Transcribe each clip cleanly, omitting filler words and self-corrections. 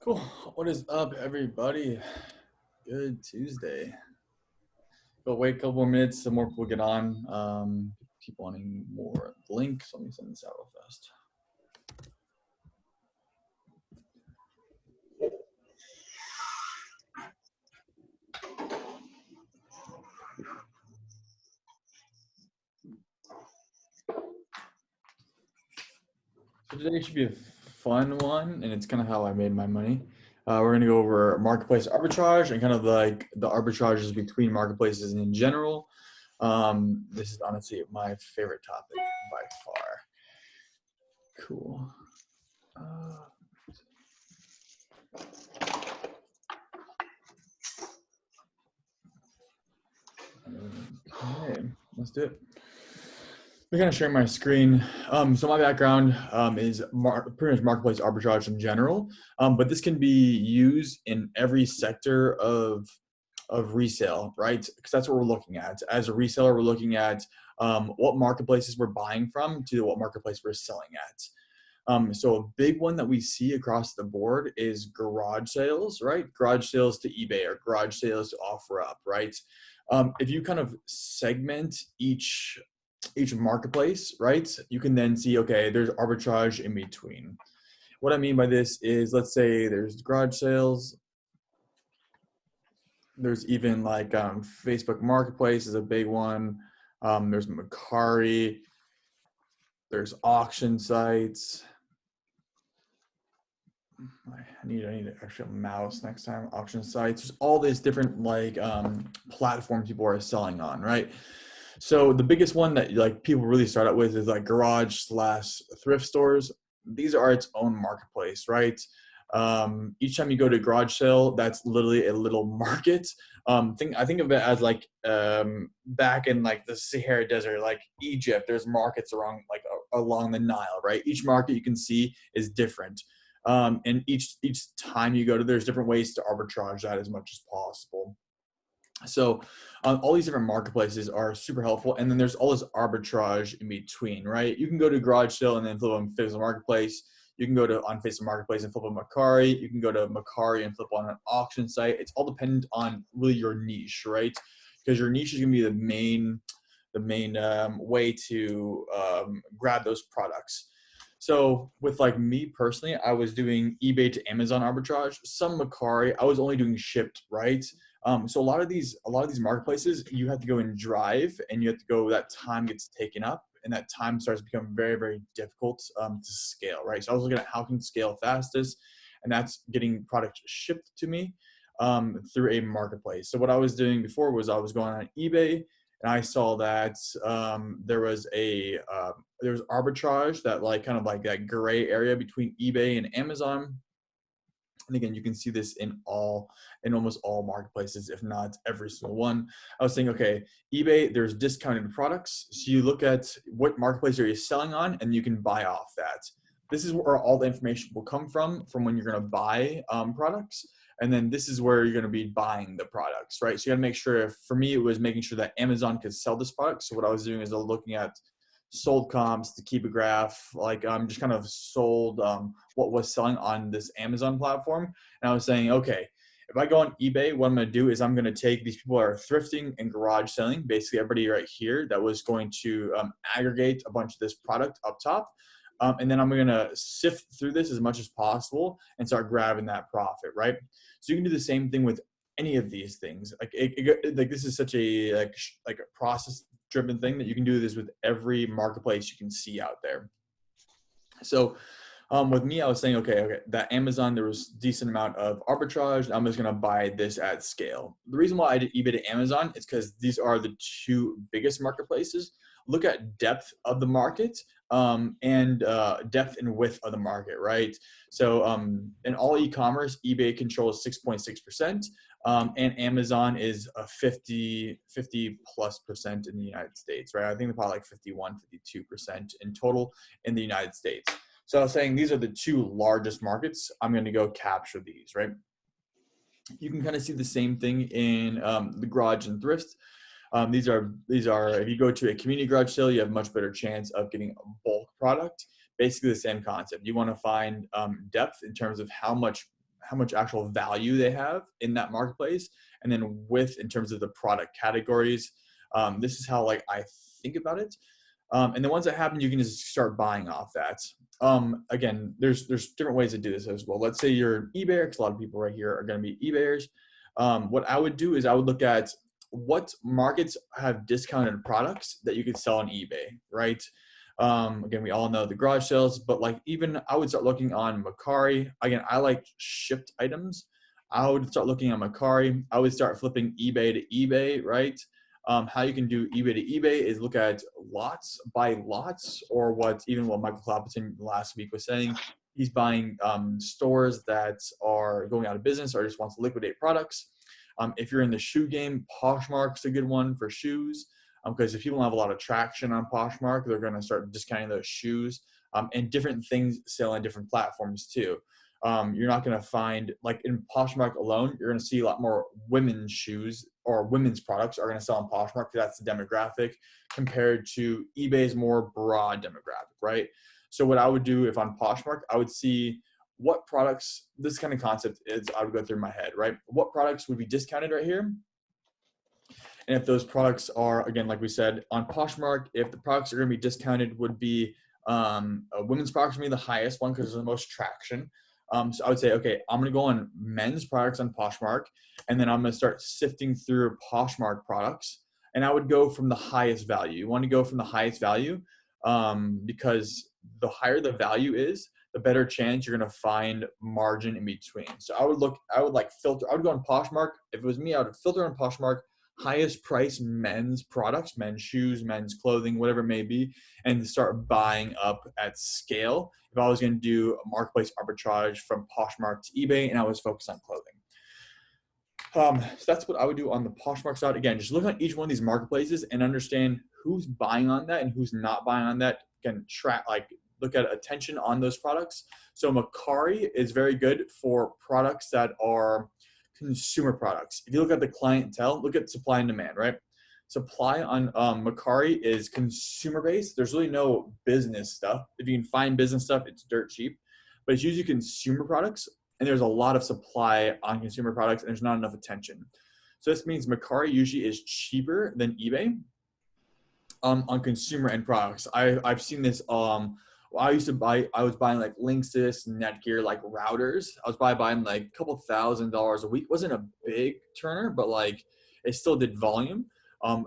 Cool. What is up, everybody? Good Tuesday. Go wait a couple more minutes. Some more people get on. Keep wanting more link. So let me send this out real fast. So today should be a fun one, and it's kind of how I made my money. We're going to go over marketplace arbitrage and kind of like the arbitrages between marketplaces in general. This is honestly my favorite topic by far. Cool. Okay, let's do it. I'm kind of sharing my screen. So my background is pretty much marketplace arbitrage in general, but this can be used in every sector of resale, right? Because that's what we're looking at. As a reseller, we're looking at what marketplaces we're buying from to what marketplace we're selling at. So a big one that we see across the board is garage sales, right? Garage sales to eBay or garage sales to OfferUp, right? If you kind of segment each marketplace, right, you can then see, okay, there's arbitrage in between. What I mean by this is, let's say there's garage sales. There's even like Facebook Marketplace is a big one. There's Macari. There's auction sites. I need an extra mouse next time. Auction sites. There's all these different like platforms people are selling on, right? So the biggest one that like people really start out with is like garage/thrift stores. These are its own marketplace, right? Each time you go to a garage sale, that's literally a little market. I think of it as like back in like the Sahara Desert, like Egypt. There's markets along the Nile, right? Each market you can see is different. And each time you go to, there's different ways to arbitrage that as much as possible. So all these different marketplaces are super helpful. And then there's all this arbitrage in between, right? You can go to garage sale and then flip on Facebook Marketplace. You can go to on Facebook Marketplace and flip on Macari. You can go to Macari and flip on an auction site. It's all dependent on really your niche, right? Because your niche is going to be the main way to grab those products. So with like me personally, I was doing eBay to Amazon arbitrage. Some Macari, I was only doing shipped, right? So a lot of these marketplaces, you have to go and drive, and you have to go. That time gets taken up, and that time starts to become very, very difficult to scale, right? So I was looking at how can scale fastest, and that's getting product shipped to me through a marketplace. So what I was doing before was I was going on eBay, and I saw that there was arbitrage, that like kind of like that gray area between eBay and Amazon. And again, you can see this in almost all marketplaces, if not every single one. I was saying, okay, eBay, there's discounted products. So you look at what marketplace are you selling on, and you can buy off that. This is where all the information will come from when you're going to buy products. And then this is where you're going to be buying the products, right? So you got to make sure, for me, it was making sure that Amazon could sell this product. So what I was doing is I was looking at sold comps to keep a graph, like just kind of sold what was selling on this Amazon platform. And I was saying, okay, if I go on eBay, what I'm going to do is I'm going to take these people that are thrifting and garage selling, basically everybody right here that was going to aggregate a bunch of this product up top. And then I'm going to sift through this as much as possible and start grabbing that profit, right? So you can do the same thing with any of these things. Like this is such a like a process driven thing that you can do this with every marketplace you can see out there. So with me, I was saying, okay, that Amazon, there was a decent amount of arbitrage. I'm just going to buy this at scale. The reason why I did eBay to Amazon is because these are the two biggest marketplaces. Look at depth of the market and depth and width of the market, right? So in all e-commerce, eBay controls 6.6%. And Amazon is a 50+ percent in the United States, right? I think they're probably like 51, 52% in total in the United States. So I was saying these are the two largest markets. I'm going to go capture these, right? You can kind of see the same thing in the garage and thrift. These are if you go to a community garage sale, you have a much better chance of getting a bulk product. Basically the same concept. You want to find depth in terms of how much how much actual value they have in that marketplace, and then with in terms of the product categories. This is how like I think about it. And the ones that happen, you can just start buying off that. Again, there's different ways to do this as well. Let's say you're an eBayer, because a lot of people right here are going to be eBayers. What I would do is I would look at what markets have discounted products that you could sell on eBay, right? Again, we all know the garage sales, but like even I would start looking on Mercari. Again, I like shipped items. I would start looking on Mercari. I would start flipping eBay to eBay, right? How you can do eBay to eBay is look at lots, buy lots, or what Michael Clapperton last week was saying. He's buying stores that are going out of business or just wants to liquidate products. If you're in the shoe game, Poshmark's a good one for shoes, because if people don't have a lot of traction on Poshmark, they're going to start discounting those shoes, and different things sell on different platforms too. You're not going to find, like in Poshmark alone, you're going to see a lot more women's shoes or women's products are going to sell on Poshmark, because that's the demographic, compared to eBay's more broad demographic, right? So what I would do if on Poshmark, I would see what products, this kind of concept is, I would go through my head, right? What products would be discounted right here? And if those products are, again, like we said, on Poshmark, if the products are going to be discounted, would be women's products would be the highest one because there's the most traction. So I would say, okay, I'm going to go on men's products on Poshmark, and then I'm going to start sifting through Poshmark products. And I would go from the highest value. You want to go from the highest value because the higher the value is, the better chance you're going to find margin in between. So I would filter. I would go on Poshmark. If it was me, I would filter on Poshmark highest price men's products, men's shoes, men's clothing, whatever it may be, and start buying up at scale. If I was going to do a marketplace arbitrage from Poshmark to eBay and I was focused on clothing. So that's what I would do on the Poshmark side. Again, just look at each one of these marketplaces and understand who's buying on that and who's not buying on that. Again, look at attention on those products. So Mercari is very good for products that are consumer products. If you look at the clientele, look at supply and demand, right? Supply on Mercari is consumer based. There's really no business stuff. If you can find business stuff, it's dirt cheap, but it's usually consumer products, and there's a lot of supply on consumer products and there's not enough attention. So this means Mercari usually is cheaper than eBay on consumer end products. I've seen this. I was buying like Linksys, Netgear, like routers. I was buying like a couple $1,000s a week. It wasn't a big turner, but like it still did volume.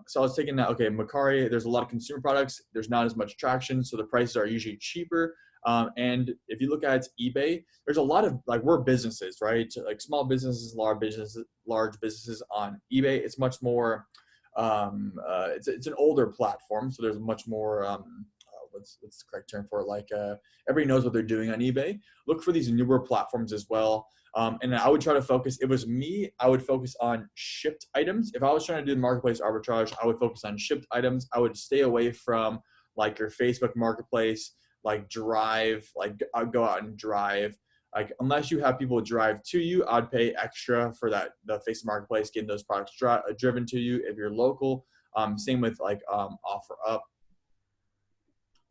So I was taking that, okay, Mercari, there's a lot of consumer products. There's not as much traction, so the prices are usually cheaper. And if you look at eBay, there's a lot of, like, we're businesses, right? Like small businesses, large businesses on eBay. It's much more, it's an older platform, so there's much more, what's the correct term for it? Like everybody knows what they're doing on eBay. Look for these newer platforms as well. And I would try to focus, it was me, I would focus on shipped items. If I was trying to do the marketplace arbitrage, I would focus on shipped items. I would stay away from like your Facebook marketplace, like Drive, like I'd go out and drive. Like unless you have people drive to you, I'd pay extra for that, the Facebook marketplace, getting those products driven to you if you're local. Same with like OfferUp.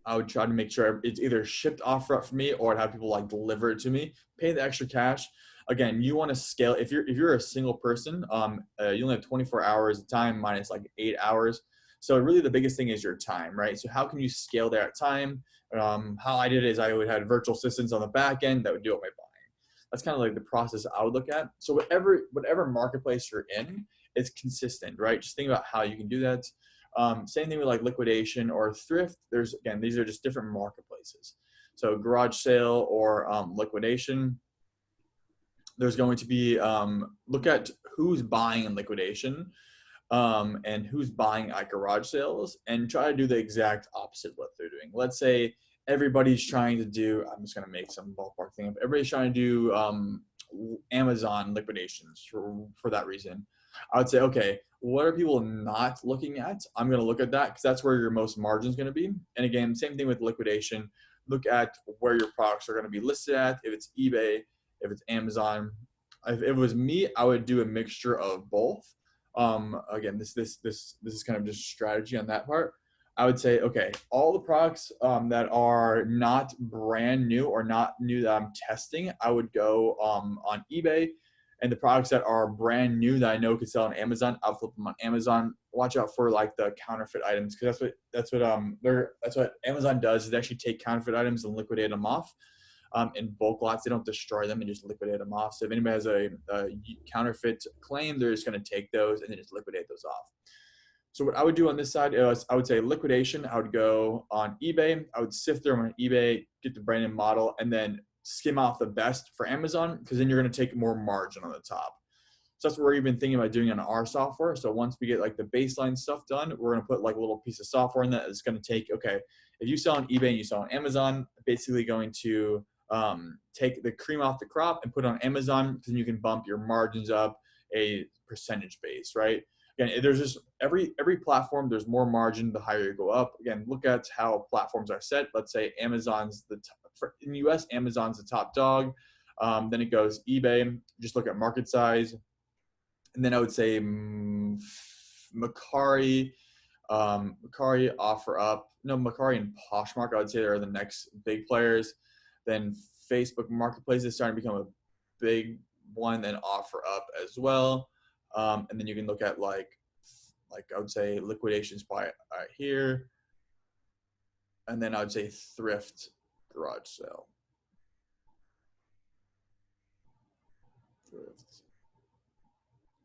I would try to make sure it's either shipped OfferUp for me or I'd have people like deliver it to me, pay the extra cash. Again, you want to scale. If you're a single person, you only have 24 hours of time minus like 8 hours. So really the biggest thing is your time, right? So how can you scale that time? How I did it is I would have virtual assistants on the back end that would do all my buying. That's kind of like the process I would look at. So whatever marketplace you're in, it's consistent, right? Just think about how you can do that. Same thing with like liquidation or thrift. These are just different marketplaces. So garage sale or liquidation, there's going to be, look at who's buying in liquidation and who's buying at garage sales, and try to do the exact opposite of what they're doing. Let's say everybody's trying to do, I'm just going to make some ballpark thing up. Everybody's trying to do Amazon liquidations for that reason. I would say, okay, what are people not looking at? I'm going to look at that because that's where your most margin is going to be. And again, same thing with liquidation. Look at where your products are going to be listed at. If it's eBay, if it's Amazon. If it was me, I would do a mixture of both. Again, this is kind of just strategy on that part. I would say, okay, all the products that are not brand new or not new that I'm testing, I would go on eBay. And the products that are brand new that I know could sell on Amazon, I'll flip them on Amazon. Watch out for like the counterfeit items, because that's what Amazon does, is they actually take counterfeit items and liquidate them off. In bulk lots, they don't destroy them and just liquidate them off. So if anybody has a counterfeit claim, they're just going to take those and then just liquidate those off. So what I would do on this side is I would say liquidation. I would go on eBay. I would sift through them on eBay, get the brand and model, and then skim off the best for Amazon, because then you're going to take more margin on the top. So that's what we're even thinking about doing on our software. So once we get like the baseline stuff done, we're going to put like a little piece of software in that is going to take, okay, if you sell on eBay and you sell on Amazon, basically going to take the cream off the crop and put it on Amazon, because then you can bump your margins up a percentage base, right? Again, there's just every platform, there's more margin the higher you go up. Again, look at how platforms are set. Let's say Amazon's in the US, Amazon's the top dog. Then it goes eBay. Just look at market size. And then I would say Macari, Macari and Poshmark, I would say are the next big players. Then Facebook Marketplace is starting to become a big one, then OfferUp as well. And then you can look at like I would say liquidations by here. And then I would say thrift garage sale.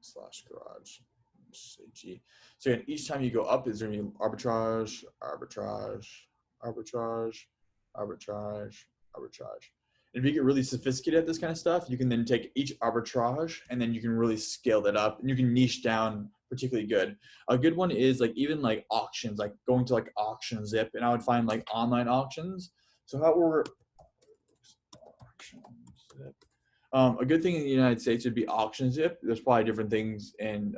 Thrift/garage. Say G. So again, each time you go up, is going to be arbitrage, arbitrage, arbitrage, arbitrage, arbitrage. And if you get really sophisticated at this kind of stuff, you can then take each arbitrage and then you can really scale that up, and you can niche down particularly good. A good one is like even like auctions, like going to like Auction Zip, and I would find like online auctions. So how we're a good thing in the United States would be Auction Zip. There's probably different things in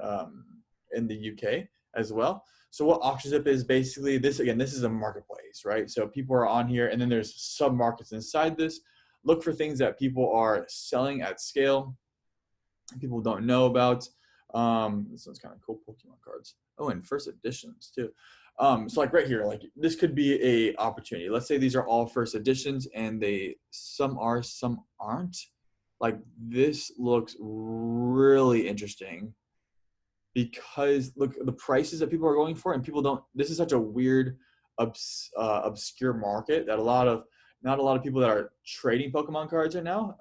the UK as well. So what Auction Zip is basically, this is a marketplace, right? So people are on here, and then there's sub markets inside this. Look for things that people are selling at scale, people don't know about. This one's kind of cool, Pokemon cards. Oh, and first editions too. So like right here, like this could be a opportunity. Let's say these are all first editions, and some are, some aren't. Like this looks really interesting, because look the prices that people are going for, and people don't. This is such a weird, obscure market that not a lot of people that are trading Pokemon cards right now,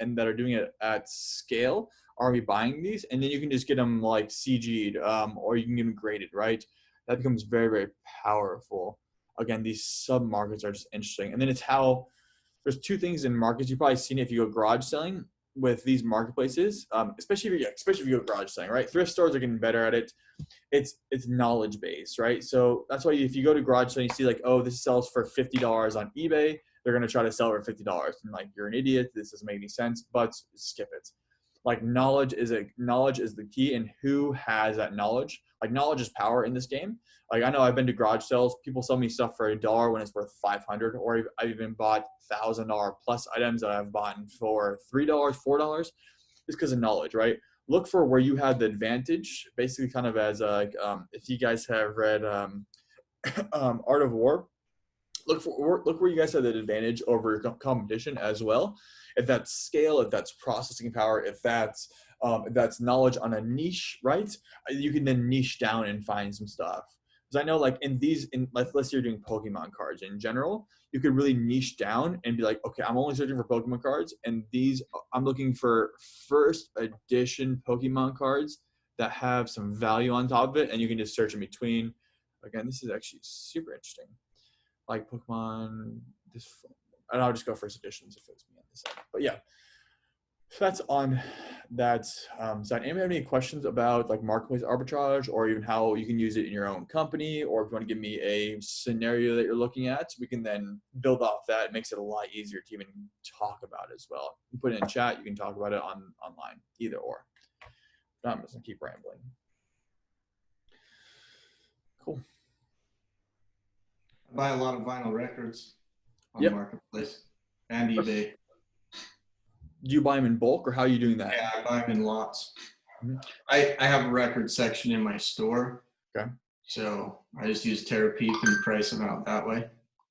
and that are doing it at scale, are buying these, and then you can just get them like CG'd, or you can get them graded, right? That becomes very, very powerful. Again, these sub markets are just interesting, and then it's how there's two things in markets. You've probably seen it if you go garage selling with these marketplaces, especially if you go garage selling, right? Thrift stores are getting better at it. It's knowledge based, right? So that's why if you go to garage selling, you see like, oh, this sells for $50 on eBay. They're going to try to sell it for $50. And like, you're an idiot. This doesn't make any sense, but skip it. Like knowledge is the key, and who has that knowledge. Like knowledge is power in this game. Like I know I've been to garage sales. People sell me stuff for $1 when it's worth $500, or I've even bought $1,000 plus items that I've bought for $3, $4, just because of knowledge, right? Look for where you have the advantage. Basically, kind of as if you guys have read Art of War, look where you guys have the advantage over your competition as well. If that's scale, if that's processing power, if that's knowledge on a niche, right? You can then niche down and find some stuff. Because I know like let's say you're doing Pokemon cards in general, you could really niche down and be like, okay, I'm only searching for Pokemon cards, and I'm looking for first edition Pokemon cards that have some value on top of it, and you can just search in between. Again, this is actually super interesting. Like Pokemon, and I'll just go first editions if it's me on this side. But yeah, so that's on that side. Anybody have any questions about like marketplace arbitrage, or even how you can use it in your own company, or if you want to give me a scenario that you're looking at, we can then build off that. It makes it a lot easier to even talk about it as well. You put it in chat, you can talk about it online, either or. I'm just gonna keep rambling. Cool. I buy a lot of vinyl records on Marketplace and eBay. Do you buy them in bulk, or how are you doing that? Yeah, I buy them in lots. Mm-hmm. I have a record section in my store. Okay. So I just use Terapeak and price them out that way.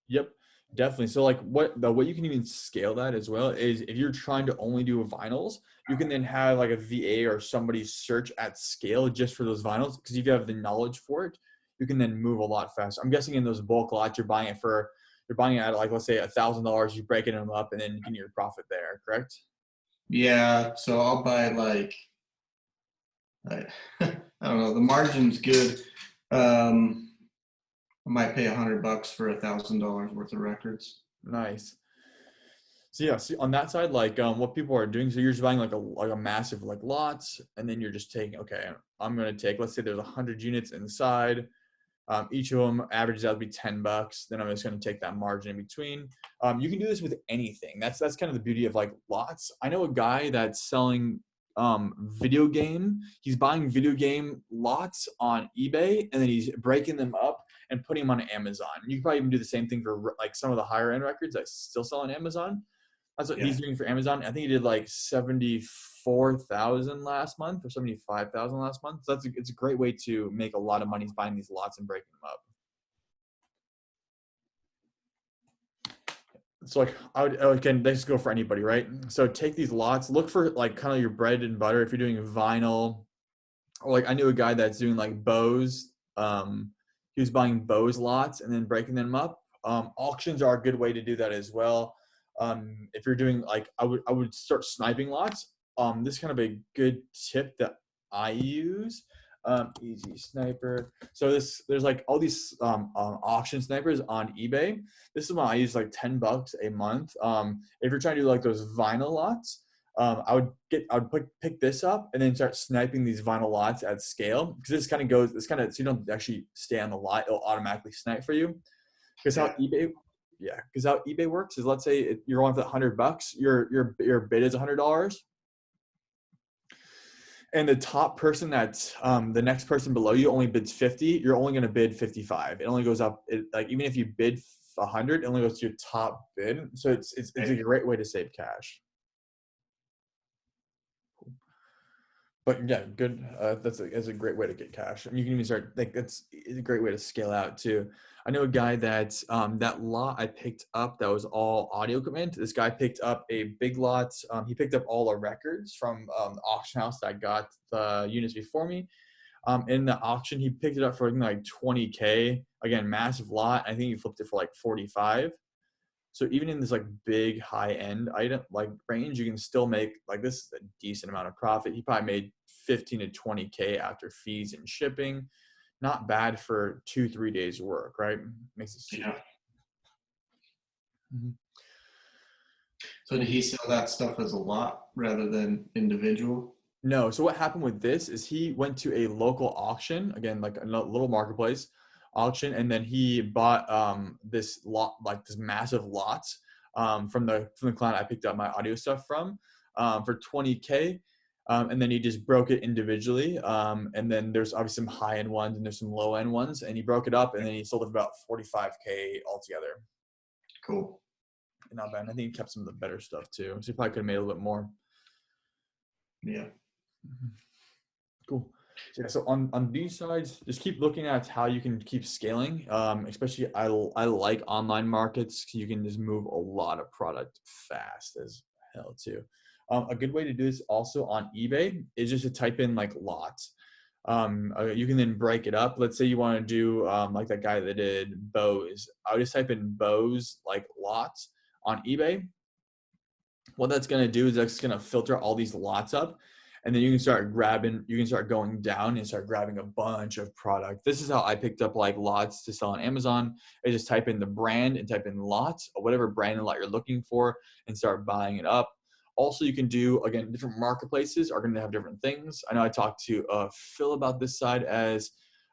Yep, definitely. So like the way you can even scale that as well is if you're trying to only do vinyls, you can then have like a VA or somebody search at scale just for those vinyls, because if you have the knowledge for it, you can then move a lot faster. I'm guessing in those bulk lots you're buying it at like, let's say $1,000, you're breaking them up and then getting your profit there, correct? Yeah, so I'll buy like I, I don't know. The margin's good. I might pay $100 for $1,000 worth of records. Nice. So yeah, see on that side, like what people are doing, so you're just buying like a massive like lots, and then you're just taking, okay, I'm gonna take, let's say there's 100 units inside. Each of them averages out to be $10. Then I'm just going to take that margin in between. You can do this with anything. That's kind of the beauty of like lots. I know a guy that's selling video game. He's buying video game lots on eBay, and then he's breaking them up and putting them on Amazon. You can probably even do the same thing for like some of the higher end records that still sell on Amazon. That's what Yeah. he's doing for Amazon. I think he did like 74,000 last month or 75,000 last month. So it's a great way to make a lot of money buying these lots and breaking them up. So like I would, again, let's go for anybody, right? So take these lots, look for like kind of your bread and butter. If you're doing vinyl, or like I knew a guy that's doing like bows. He was buying bows lots and then breaking them up. Auctions are a good way to do that as well. If you're doing like, I would start sniping lots. This is kind of a good tip that I use. Easy sniper. So there's like all these auction snipers on eBay. This is one I use like $10 a month. If you're trying to do like those vinyl lots, I would pick this up and then start sniping these vinyl lots at scale, because this kind of so you don't actually stay on the lot, it'll automatically snipe for you. Because Yeah. how eBay works is, let's say you're on for $100, your bid is $100, and the top person that's the next person below you only bids 50, you're only going to bid 55. It only goes up, like even if you bid 100, it only goes to your top bid. So it's a great way to save cash. But yeah, good. That's a great way to get cash, and you can even start like it's a great way to scale out too. I know a guy that that lot I picked up that was all audio equipment. This guy picked up a big lot. He picked up all the records from the auction house that got the units before me. In the auction, he picked it up for like 20K. Again, massive lot. I think he flipped it for like 45. So even in this like big high end item like range, you can still make like this is a decent amount of profit. He probably made 15 to 20K after fees and shipping. Not bad for 2-3 days work, right? Makes it super. Yeah. Mhm. So did he sell that stuff as a lot rather than individual? No. So what happened with this is he went to a local auction, again, like a little marketplace auction, and then he bought this lot, like this massive lots from the client I picked up my audio stuff from for 20K. And then he just broke it individually. And then there's obviously some high end ones and there's some low end ones. And he broke it up and then he sold it for about 45K altogether. Cool. Not bad. And I think he kept some of the better stuff too. So he probably could have made a little bit more. Yeah. Cool. So, yeah, so on these sides, just keep looking at how you can keep scaling. Especially, I like online markets. You can just move a lot of product fast as hell too. A good way to do this also on eBay is just to type in like lots. You can then break it up. Let's say you want to do like that guy that did bows. I would just type in bows like lots on eBay. What that's going to do is that's going to filter all these lots up, and then you can start going down and start grabbing a bunch of product. This is how I picked up like lots to sell on Amazon. I just type in the brand and type in lots or whatever brand and lot you're looking for and start buying it up. Also, you can do, again, different marketplaces are going to have different things. I know I talked to Phil about this side as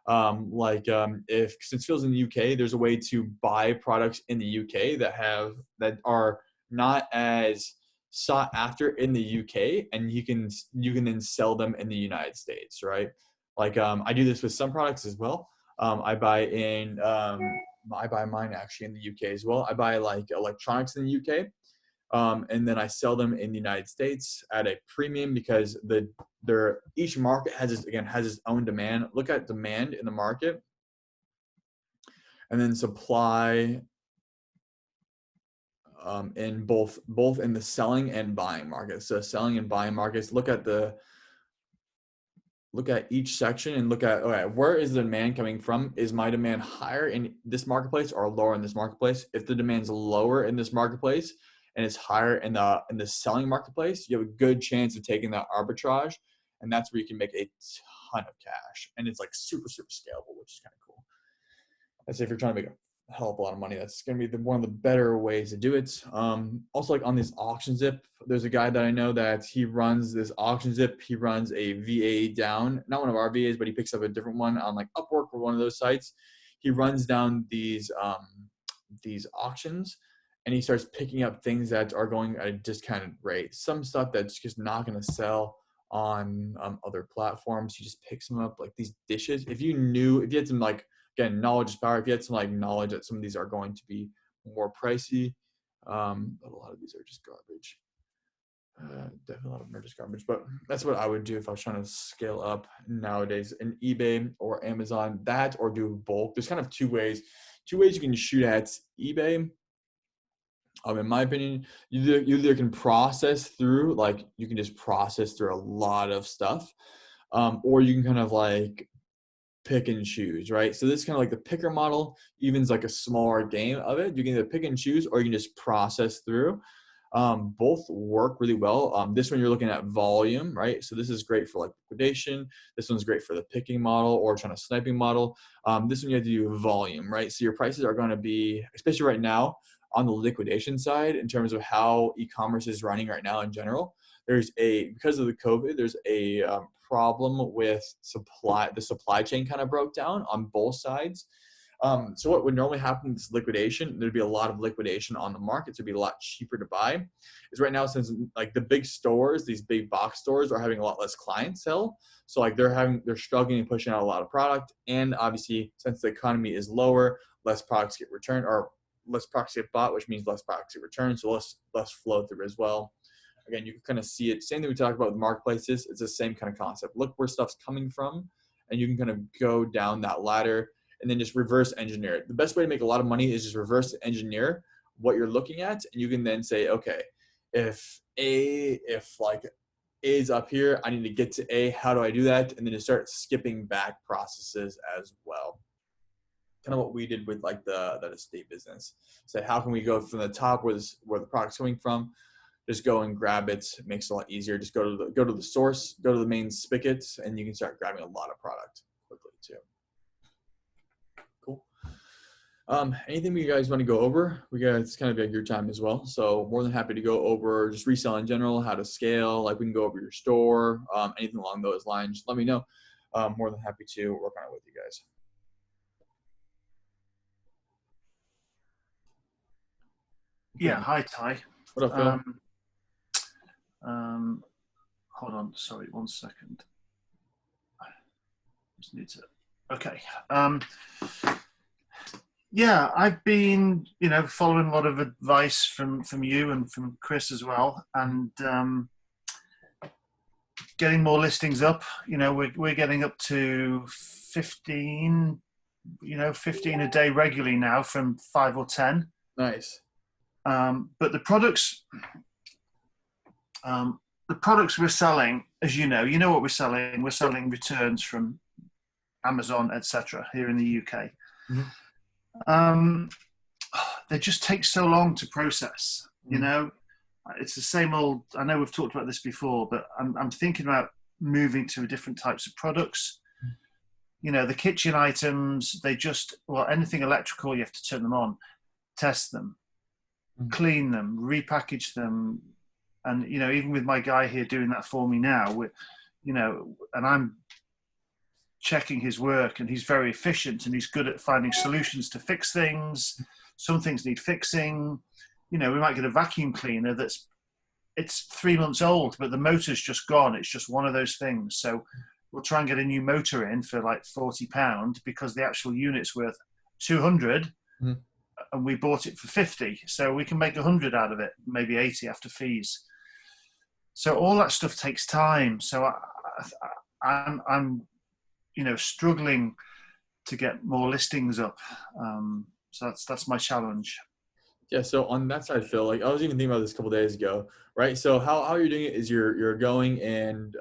if since Phil's in the UK, there's a way to buy products in the UK that are not as sought after in the UK, and you can then sell them in the United States, right? Like I do this with some products as well. I buy mine actually in the UK as well. I buy like electronics in the UK, and then I sell them in the United States at a premium because each market has its own demand. Look at demand in the market and then supply in both in the selling and buying markets. So selling and buying markets, look at each section and look at, okay, where is the demand coming from? Is my demand higher in this marketplace or lower in this marketplace? If the demand's lower in this marketplace and it's higher in the selling marketplace, you have a good chance of taking that arbitrage, and that's where you can make a ton of cash. And it's like super, super scalable, which is kind of cool. I'd say if you're trying to make a hell of a lot of money, that's going to be one of the better ways to do it. Also, like on this auction zip, there's a guy that I know that he runs this auction zip. He runs a VA down, not one of our VAs, but he picks up a different one on like Upwork or one of those sites. He runs down these auctions, and he starts picking up things that are going at a discounted rate. Some stuff that's just not going to sell on other platforms. He just picks them up, like these dishes. If you had some, like, again, knowledge is power. If you had some like knowledge that some of these are going to be more pricey, but a lot of these are just garbage. Definitely a lot of them are just garbage, but that's what I would do if I was trying to scale up nowadays in eBay or Amazon. That or do bulk. There's kind of two ways you can shoot at eBay. In my opinion, you either can process through, like you can just process through a lot of stuff, or you can kind of like pick and choose, right? So this is kind of like the picker model, even's like a smaller game of it. You can either pick and choose or you can just process through. Both work really well. This one you're looking at volume, right? So this is great for like liquidation. This one's great for the picking model or trying to sniping model. This one you have to do volume, right? So your prices are going to be, especially right now on the liquidation side, in terms of how e-commerce is running right now in general. Because of the COVID, there's a problem with the supply chain kind of broke down on both sides. So what would normally happen is liquidation, there'd be a lot of liquidation on the market, so it'd be a lot cheaper to buy. Is right now, since like the big stores, these big box stores are having a lot less clientele. So like they're struggling and pushing out a lot of product. And obviously, since the economy is lower, less products get returned, or less products get bought, which means less products get returned. So less flow through as well. Again, you can kind of see it. Same thing we talked about with marketplaces. It's the same kind of concept. Look where stuff's coming from, and you can kind of go down that ladder and then just reverse engineer it. The best way to make a lot of money is just reverse engineer what you're looking at, and you can then say, okay, if like A is up here, I need to get to A. How do I do that? And then just start skipping back processes as well. Kind of what we did with like that estate business. So how can we go from the top where the product's coming from? Just go and grab it. It makes it a lot easier. Just go to the source, go to the main spigot, and you can start grabbing a lot of product quickly too. Cool. Anything you guys want to go over? It's kind of like your time as well. So more than happy to go over just resell in general, how to scale. Like we can go over your store, anything along those lines. Just let me know. More than happy to work on it with you guys. Yeah. Hi, Ty. What up, Phil? Hold on. Sorry, 1 second. Just need to. Okay. Yeah, I've been, following a lot of advice from you and from Chris as well, and getting more listings up. We're getting up to 15, 15 a day regularly now from 5 or 10. Nice. But the products we're selling, as you know what we're selling. We're selling returns from Amazon, etc. here in the UK. Mm-hmm. They just take so long to process. Mm-hmm. It's the same old. I know we've talked about this before, but I'm thinking about moving to different types of products. Mm-hmm. The kitchen items, anything electrical, you have to turn them on, test them, mm-hmm. clean them, repackage them. And, even with my guy here doing that for me now, and I'm checking his work, and he's very efficient and he's good at finding solutions to fix things. Some things need fixing. We might get a vacuum cleaner it's 3 months old, but the motor's just gone. It's just one of those things. So we'll try and get a new motor in for like £40 because the actual unit's worth 200. Mm-hmm. And we bought it for 50. So we can make 100 out of it, maybe 80 after fees. So all that stuff takes time. So I'm struggling to get more listings up. So that's my challenge. Yeah, so on that side, Phil, like I was even thinking about this a couple days ago, right? So how you're doing it is you're going and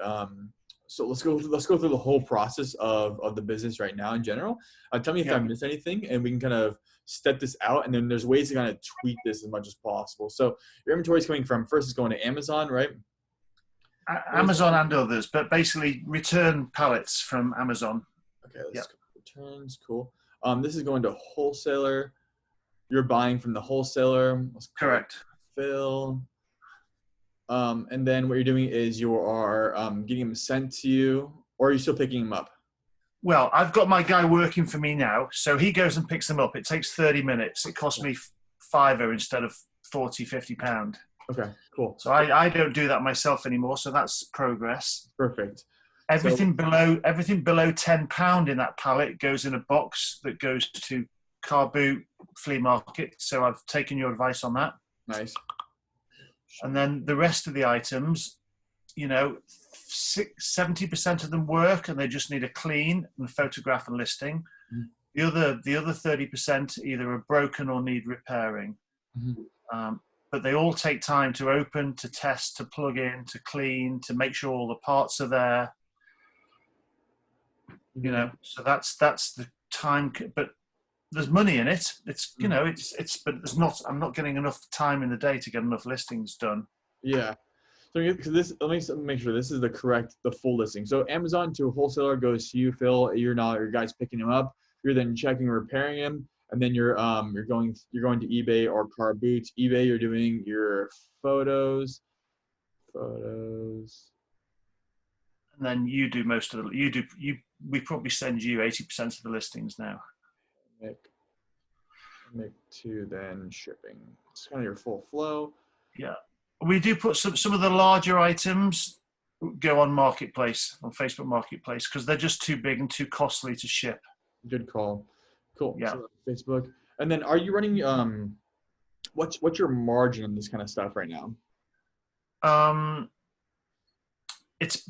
so let's go through the whole process of the business right now in general. Tell me if I Yeah. missed anything, and we can kind of step this out, and then there's ways to kind of tweak this as much as possible. So your inventory is coming from first is going to Amazon, right? Amazon and others, but basically return pallets from Amazon. Okay, let's go returns. Cool. This is going to wholesaler. You're buying from the wholesaler. Correct. Phil. And then what you're doing is you are getting them sent to you, or are you still picking them up? Well, I've got my guy working for me now, so he goes and picks them up. It takes 30 minutes. It costs me £5 instead of 40, £50. Okay, cool. So I don't do that myself anymore. So that's progress. Perfect. Everything below £10 in that pallet goes in a box that goes to car boot, flea market. So I've taken your advice on that. Nice. And then the rest of the items, 70% of them work, and they just need a clean and photograph and listing. Mm-hmm. The other 30% either are broken or need repairing. Mm-hmm. But they all take time to open, to test, to plug in, to clean, to make sure all the parts are there. So that's the time. But there's money in it. It's but I'm not getting enough time in the day to get enough listings done. Yeah. So let me make sure this is the full listing. So Amazon to a wholesaler goes to you, Phil. Your guy's picking him up. You're then checking, repairing him, and then you're going to eBay or Car Boots. eBay, you're doing your photos. And then you do most of the we probably send you 80% of the listings now. Make to then shipping. It's kind of your full flow. Yeah. We do put some of the larger items go on Marketplace, on Facebook Marketplace, because they're just too big and too costly to ship. Good call. Cool. Yeah. So Facebook. And then are you running what's your margin on this kind of stuff right now? It's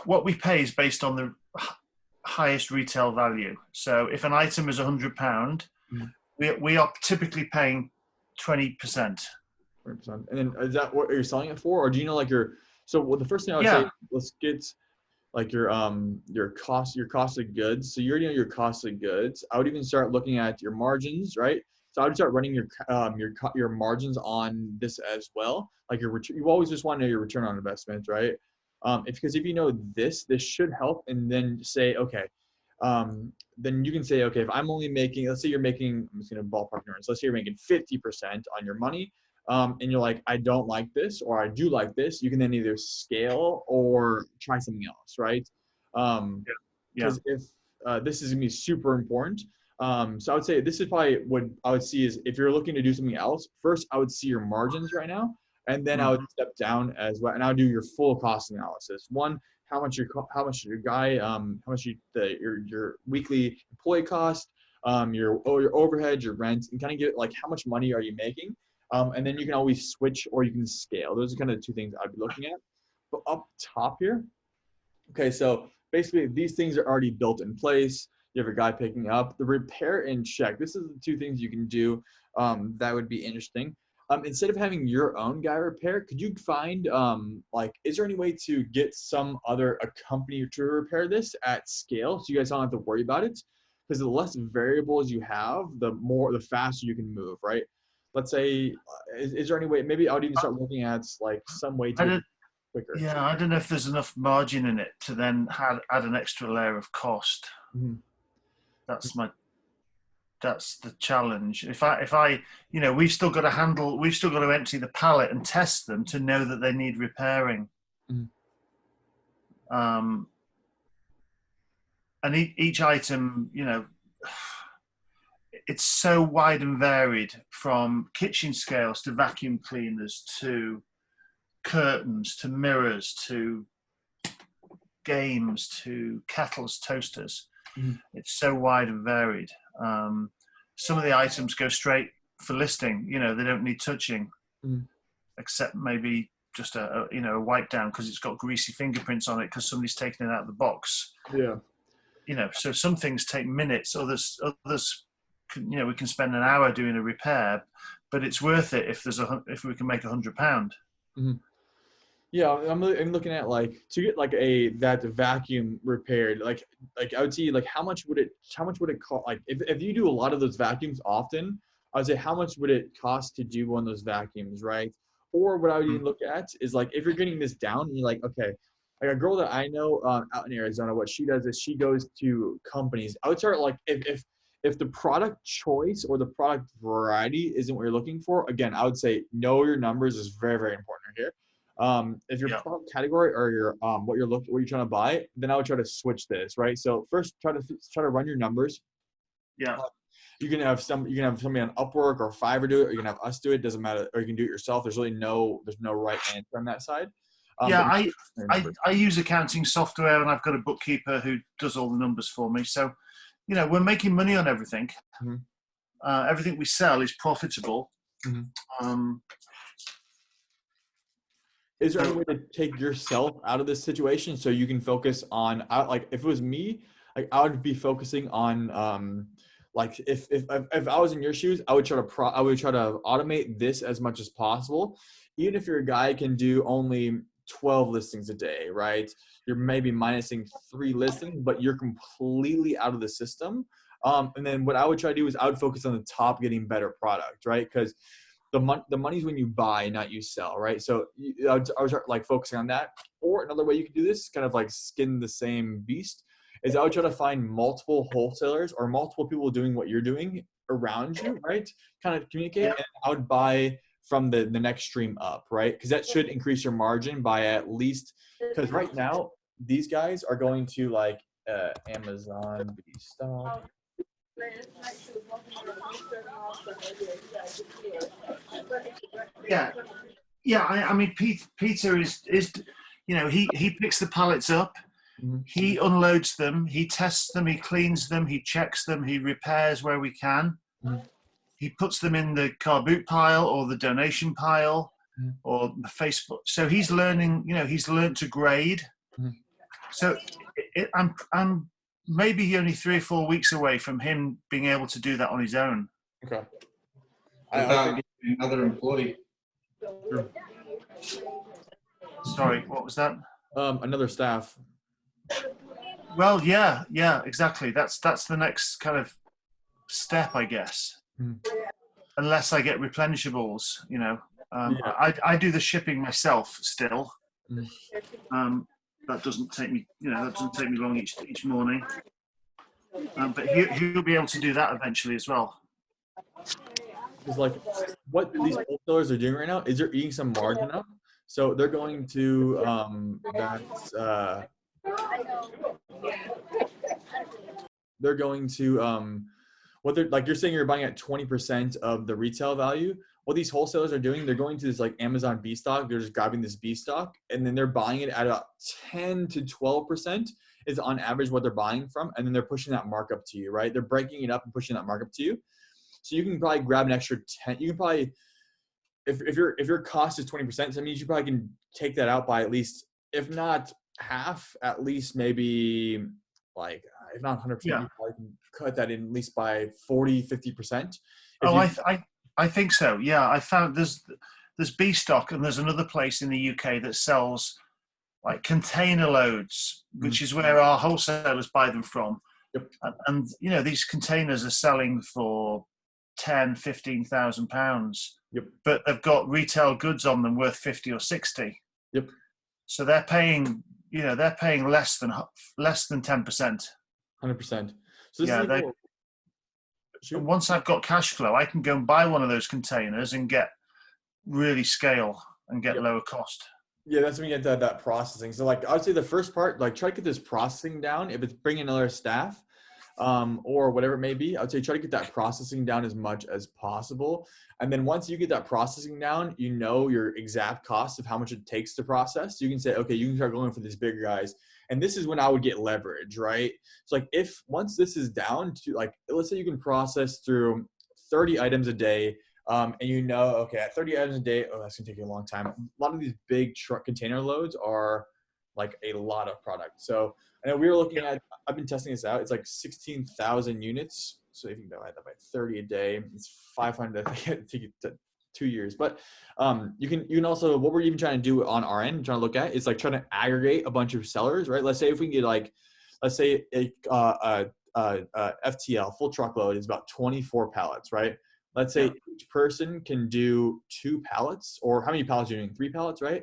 what we pay is based on the highest retail value. So if an item is £100, we are typically paying 20%. 20%. And then is that what you're selling it for, or do you know the first thing I would say, let's get like your cost of goods. So you already know your cost of goods. I would even start looking at your margins, right? So I would start running your margins on this as well. Like you always just want to know your return on investment, right? Because if you know this should help, and then say, okay, then you can say, okay, if I'm only making, let's say you're making, I'm just going to ballpark numbers. Let's say you're making 50% on your money, and you're like, I don't like this, or I do like this. You can then either scale or try something else, right? Because if this is going to be super important. So I would say this is probably what I would see is if you're looking to do something else, first I would see your margins right now. And then I would step down as well, and I would do your full cost analysis. One, how much your weekly employee cost, your overhead, your rent, and kind of get like how much money are you making, and then you can always switch or you can scale. Those are kind of the two things I'd be looking at. But up top here, okay, so basically these things are already built in place. You have a guy picking up the repair and check. This is the two things you can do that would be interesting. Instead of having your own guy repair, could you find is there any way to get a company to repair this at scale so you guys don't have to worry about it? Because the less variables you have, the faster you can move, right? Let's say, is there any way? Maybe I would even start looking at like some way to quicker. Yeah, I don't know if there's enough margin in it to then add an extra layer of cost. Mm-hmm. That's the challenge. If I, we've still got to empty the pallet and test them to know that they need repairing. Mm-hmm. And each item, it's so wide and varied, from kitchen scales to vacuum cleaners to curtains to mirrors to games to kettles, toasters. Mm-hmm. It's so wide and varied. Some of the items go straight for listing. They don't need touching, except maybe just a wipe down because it's got greasy fingerprints on it because somebody's taken it out of the box. Yeah. so some things take minutes, others, we can spend an hour doing a repair, but it's worth it if we can make £100. Mm-hmm. Yeah, I'm looking at like to get like that vacuum repaired. Like I would see like how much would it cost? Like if you do a lot of those vacuums often, I would say how much would it cost to do one of those vacuums, right? Or what I would even look at is like if you're getting this down, you're like, okay, like a girl that I know out in Arizona, what she does is she goes to companies. I would start like if the product choice or the product variety isn't what you're looking for, again, I would say know your numbers is very, very important here. If your product category or your what you're trying to buy, then I would try to switch this, right? So first try to run your numbers. Yeah. You can have somebody on Upwork or Fiverr do it, or you can have us do it. Doesn't matter, or you can do it yourself. There's no right answer on that side. I use accounting software, and I've got a bookkeeper who does all the numbers for me. So, we're making money on everything. Mm-hmm. Everything we sell is profitable. Mm-hmm. Is there any way to take yourself out of this situation so you can focus on, like, if it was me, like I would be focusing on, like if I was in your shoes, I would try to automate this as much as possible. Even if your guy can do only 12 listings a day, right? You're maybe minusing 3 listings, but you're completely out of the system. And then what I would try to do is I would focus on the top getting better product, right? Because the money's when you buy, not you sell, right? So I would start like focusing on that. Or another way you could do this, kind of like skin the same beast, is I would try to find multiple wholesalers or multiple people doing what you're doing around you, right? Kind of communicate. Yeah. And I would buy from the next stream up, right? Because that should increase your margin by at least, because right now these guys are going to like Amazon stock. Yeah. I mean, Peter is he picks the pallets up, he unloads them, he tests them, he cleans them, he checks them, he repairs where we can. He puts them in the car boot pile or the donation pile or the Facebook. So he's learning, he's learned to grade. So I'm maybe only 3 or 4 weeks away from him being able to do that on his own. Okay. Without getting another employee. Sorry, what was that? Another staff. Well, yeah, exactly. That's the next kind of step, I guess. Unless I get replenishables, I do the shipping myself still. That doesn't take me, long each morning. But he'll be able to do that eventually as well. Is like what these wholesalers are doing right now is they're eating some margin up, so they're going to what they're like, you're saying you're buying at 20% of the retail value. What these wholesalers are doing, they're going to this like Amazon B stock, they're just grabbing this B stock and then they're buying it at about 10 to 12% is on average what they're buying from, and then they're pushing that markup to you, right? They're breaking it up and pushing that markup to you. So you can probably grab an extra 10. You can probably, if your cost is 20%, that means you probably can take that out by at least, if not half, at least maybe like, if not 100%, you probably can cut that in at least by 40, 50%. I think so. Yeah, I found there's B stock, and there's another place in the UK that sells like container loads, which is where our wholesalers buy them from. Yep. And these containers are selling for £10,000-15,000. Yep. But they've got retail goods on them worth 50 or 60. Yep. So they're paying less than 10%. 100%. So this and once I've got cash flow, I can go and buy one of those containers and get really scale and get lower cost. Yeah, that's when you get that processing. So like I would say the first part, like try to get this processing down. If it's bringing another staff or whatever it may be, I would say try to get that processing down as much as possible. And then once you get that processing down, you know your exact cost of how much it takes to process. You can say, okay, you can start going for these bigger guys. And this is when I would get leverage, right? So like if once this is down to like, let's say you can process through 30 items a day, and okay, at 30 items a day, that's gonna take you a long time. A lot of these big truck container loads are like a lot of product. So I know we were looking at, I've been testing this out. It's like 16,000 units. So if you divide that by 30 a day, it's 500. I think it 2 years. But you can also, what we're even trying to do on our end, trying to look at, is like trying to aggregate a bunch of sellers, right? Let's say if we can get like, let's say a FTL full truckload is about 24 pallets, right? Let's say each person can do 2 pallets, or how many pallets are you doing? 3 pallets, right?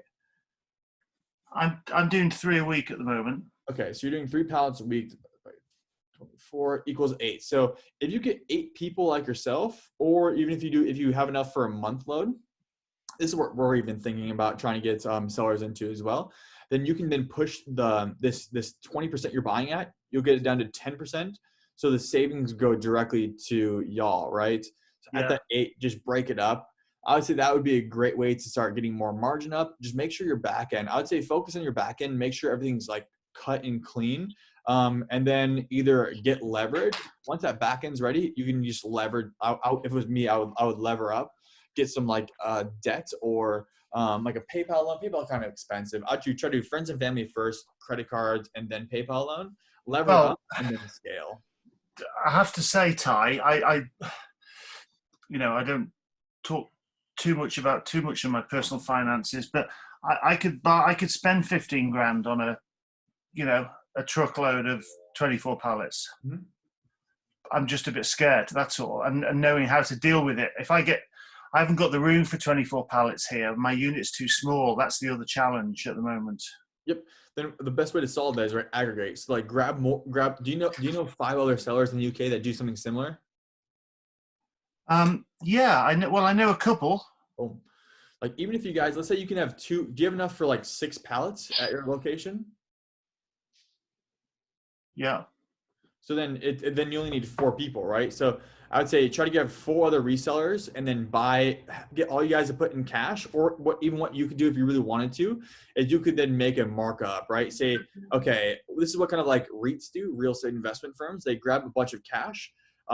I'm doing 3 a week at the moment. Okay, so you're doing 3 pallets a week. 24 equals 8. So if you get 8 people like yourself, or even if you have enough for a month load, this is what we're even thinking about trying to get sellers into as well. Then you can then push this 20% you're buying at, you'll get it down to 10%. So the savings go directly to y'all, right? So at that 8, just break it up. I would say that would be a great way to start getting more margin up. Just make sure your back end, I would say focus on your back end, make sure everything's like cut and clean. And then either get leverage. Once that back end's ready, you can just leverage. If it was me, I would lever up, get some like debt or like a PayPal loan. PayPal kind of expensive. I'd try to do friends and family first, credit cards, and then PayPal loan. Lever up and then scale. I have to say, Ty, I don't talk too much of my personal finances, but I could spend 15 grand on a truckload of 24 pallets. Mm-hmm. I'm just a bit scared, that's all. And knowing how to deal with it. I haven't got the room for 24 pallets here. My unit's too small. That's the other challenge at the moment. Yep. Then the best way to solve that is aggregate. So like grab. Do you know 5 other sellers in the UK that do something similar? Yeah, I know. Well, I know a couple. Oh, like even if you guys, let's say you can have 2. Do you have enough for like 6 pallets at your location? Yeah. So then then you only need 4 people, right? So I would say try to get 4 other resellers and then get all you guys to put in cash, or what you could do if you really wanted to, is you could then make a markup, right? Say, okay, this is what kind of like REITs do, real estate investment firms. They grab a bunch of cash.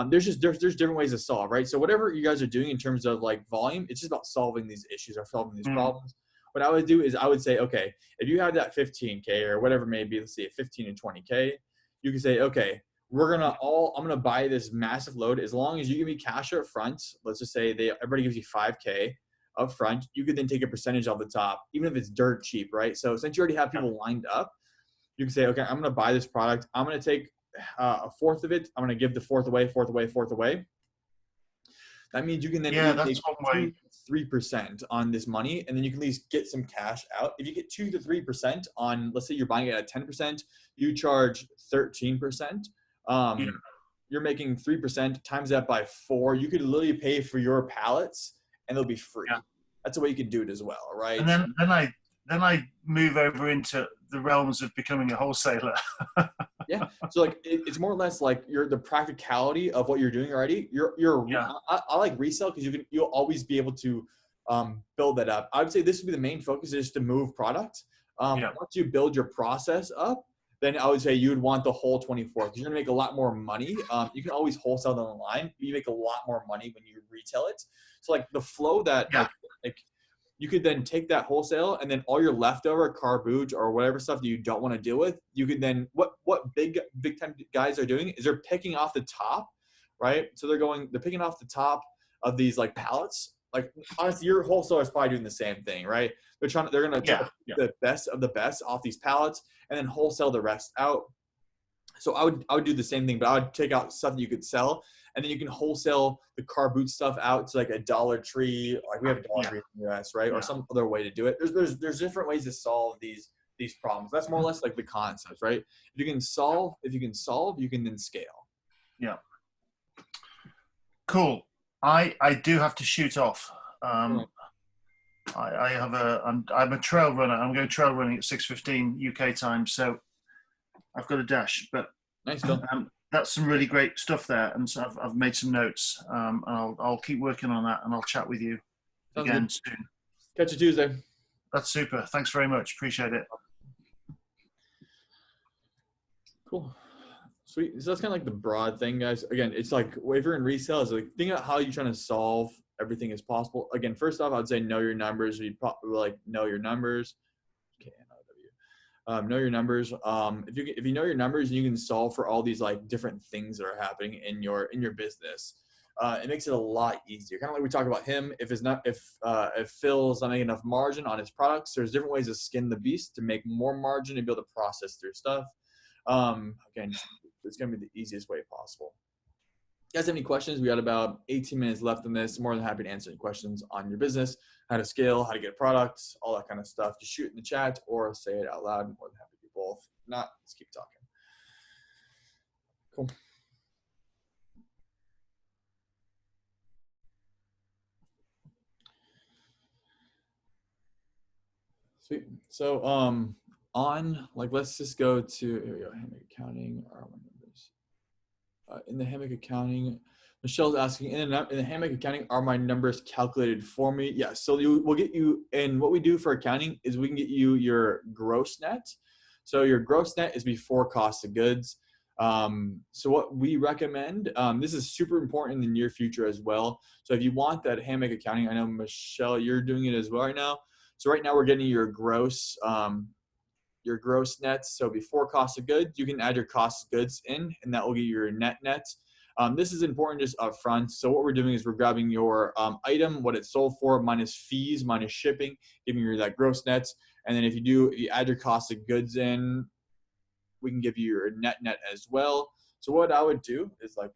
There's different ways to solve, right? So whatever you guys are doing in terms of like volume, it's just about solving these issues or solving these problems. What I would do is I would say, okay, if you have that 15K or whatever it may be, let's say 15 and 20K, you can say, okay, I'm gonna buy this massive load as long as you give me cash up front. Let's just say everybody gives you 5K up front. You could then take a percentage off the top, even if it's dirt cheap, right? So since you already have people lined up, you can say, okay, I'm gonna buy this product. I'm gonna take a fourth of it. I'm gonna give the fourth away. That means you can then take 2-3% on this money, and then you can at least get some cash out. If you get 2 to 3% on, let's say you're buying it at 10%, you charge 13%. You're making 3%, times that by 4. You could literally pay for your pallets, and they'll be free. Yeah. That's the way you can do it as well, right? And then I move over into the realms of becoming a wholesaler. Yeah. So like it's more or less like the practicality of what you're doing already. I like resell because you'll always be able to build that up. I would say this would be the main focus, is to move product. Once you build your process up, then I would say you would want the whole 24, because you're gonna make a lot more money. You can always wholesale them online, but you make a lot more money when you retail it. So like the flow that like you could then take that wholesale, and then all your leftover garbage or whatever stuff that you don't want to deal with, you could then, what big time guys are doing is they're picking off the top, right? So they're picking off the top of these like pallets. Like honestly, your wholesaler is probably doing the same thing, right? They're going to take the best of the best off these pallets and then wholesale the rest out. So I would do the same thing, but I would take out stuff that you could sell, and then you can wholesale the car boot stuff out to like a Dollar Tree, like we have a Dollar Tree in the US, right? Or some other way to do it. There's different ways to solve these problems. That's more or less like the concepts, right? If you can solve, you can then scale. Yeah. Cool. I do have to shoot off. I'm a trail runner. I'm going trail running at 6:15 UK time, so I've got a dash. But nice, Phil. That's some really great stuff there, and so I've made some notes. And I'll keep working on that, and I'll chat with you again soon. Catch you Tuesday. That's super. Thanks very much. Appreciate it. Cool. Sweet. So that's kind of like the broad thing, guys. Again, it's like if you're in resale, it's like think about how you're trying to solve everything as possible. Again, first off, I'd say know your numbers. You probably like know your numbers. Know your numbers. If you know your numbers, you can solve for all these like different things that are happening in your business. It makes it a lot easier. Kind of like we talked about him. If Phil's not making enough margin on his products, there's different ways to skin the beast to make more margin and be able to process through stuff. Again, it's going to be the easiest way possible. If you guys have any questions? We got about 18 minutes left in this. More than happy to answer any questions on your business, how to scale, how to get products, all that kind of stuff. Just shoot in the chat or say it out loud. I'm more than happy to do both. If not, let's keep talking. Cool. Sweet. So on like let's just go to here we go, Hammock Accounting. Are my numbers in the Hammock Accounting? Michelle's asking, in the Hammock Accounting, are my numbers calculated for me? Yeah, so we'll get you, and what we do for accounting is we can get you your gross net. So your gross net is before cost of goods. So what we recommend, this is super important in the near future as well. So if you want that Hammock Accounting, I know Michelle, you're doing it as well right now. So right now we're getting your gross net. So before cost of goods, you can add your cost of goods in, and that will get your net. This is important just up front. So what we're doing is we're grabbing your item, what it's sold for, minus fees, minus shipping, giving you that gross net. And then if you add your cost of goods in, we can give you your net as well. So what I would do is like,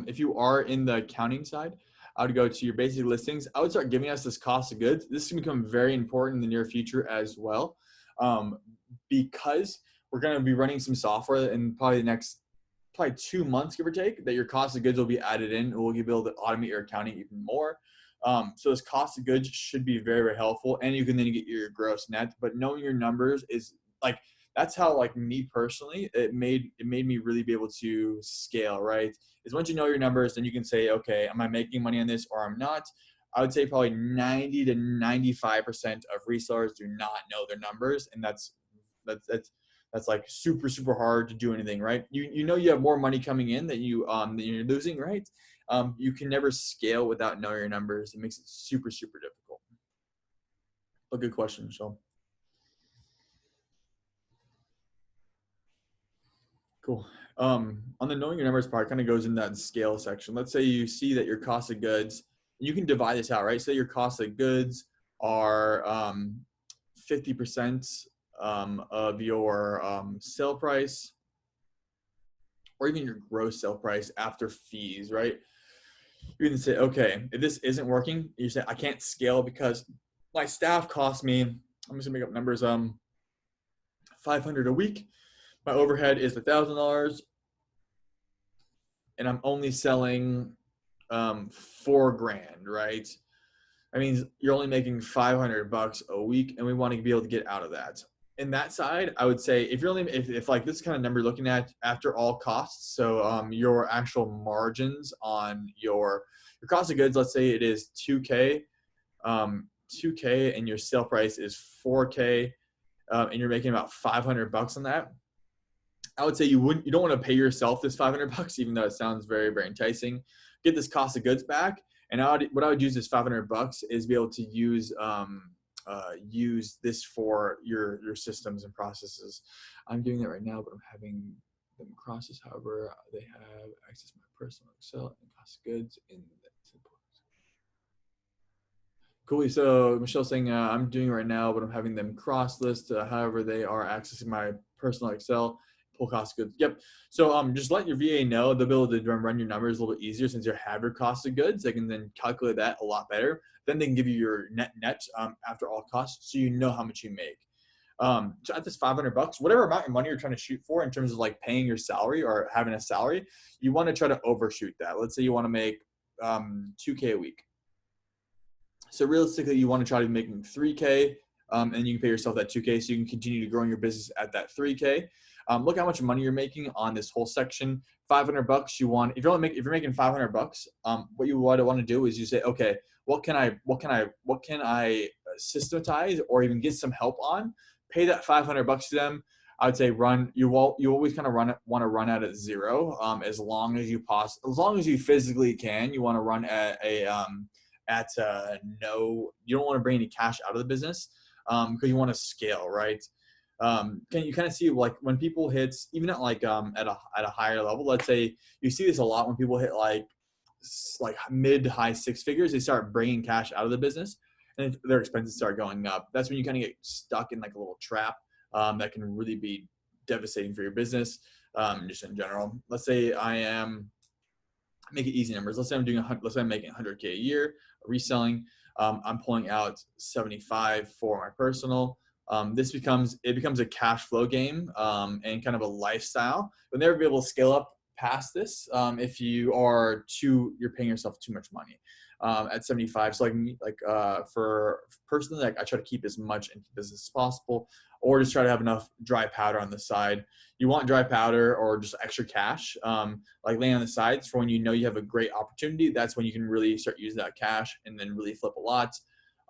if you are in the accounting side, I would go to your basic listings. I would start giving us this cost of goods. This can become very important in the near future as well, because we're going to be running some software in probably the next 2 months, give or take, that your cost of goods will be added in. We'll be able to automate your accounting even more. So this cost of goods should be very, very helpful, and you can then get your gross net. But knowing your numbers is like, that's how, like, me personally, it made me really be able to scale, right? Is once you know your numbers, then you can say, okay, am I making money on this or I'm not? I would say probably 90 to 95% of resellers do not know their numbers, and that's like super, super hard to do anything, right? You know you have more money coming in than you're losing, right? You can never scale without knowing your numbers. It makes it super, super difficult. A good question, Michelle. Cool. On the knowing your numbers part, kind of goes in that scale section. Let's say you see that your cost of goods, you can divide this out, right? Say your cost of goods are 50% of your sale price, or even your gross sale price after fees, right? You can say, okay, if this isn't working, you say, I can't scale because my staff cost me, I'm just gonna make up numbers, $500 a week. My overhead is $1,000, and I'm only selling $4,000, right? That means you're only making $500 a week, and we want to be able to get out of that. In that side, I would say if you're only if like this kind of number you're looking at after all costs, so your actual margins on your cost of goods, let's say it is 2K, and your sale price is 4K, and you're making about $500 on that. I would say you don't want to pay yourself this $500, even though it sounds very, very enticing. Get this cost of goods back, and what I would use this $500 is be able to use this for your systems and processes. I'm doing that right now, but I'm having them process. However, they have access to my personal Excel and cost of goods in that. Cool. So Michelle's saying I'm doing it right now, but I'm having them cross list. However, they are accessing my personal Excel. Pull cost of goods. Yep. So just let your VA know. They'll be able to run your numbers a little bit easier since you have your cost of goods. They can then calculate that a lot better. Then they can give you your net after all costs, so you know how much you make. So at this $500, whatever amount of money you're trying to shoot for in terms of like paying your salary or having a salary, you want to try to overshoot that. Let's say you want to make $2K a week. So realistically, you want to try to be making $3K, and you can pay yourself that $2K, so you can continue to grow your business at that $3K. Look how much money you're making on this whole section. $500. You want if you're making $500, what you want to do is you say, okay, what can I systematize or even get some help on? Pay that $500 to them. I would say you always kind of want to run at a zero, as long as you physically can. You want to run at no. You don't want to bring any cash out of the business. because you want to scale, right? Can you kind of see like when people hit even at like at a higher level? Let's say you see this a lot when people hit like mid to high six figures, they start bringing cash out of the business and their expenses start going up. That's when you kind of get stuck in like a little trap that can really be devastating for your business, just in general. Let's say I am make it easy numbers. Let's say I'm doing let's say I'm making 100K a year reselling. I'm pulling out 75 for my personal. This becomes a cash flow game and kind of a lifestyle. You'll never be able to scale up past this if you're paying yourself too much money at 75. So for personally, like I try to keep as much into business as possible, or just try to have enough dry powder on the side. You want dry powder or just extra cash, like laying on the sides for when you know you have a great opportunity. That's when you can really start using that cash and then really flip a lot.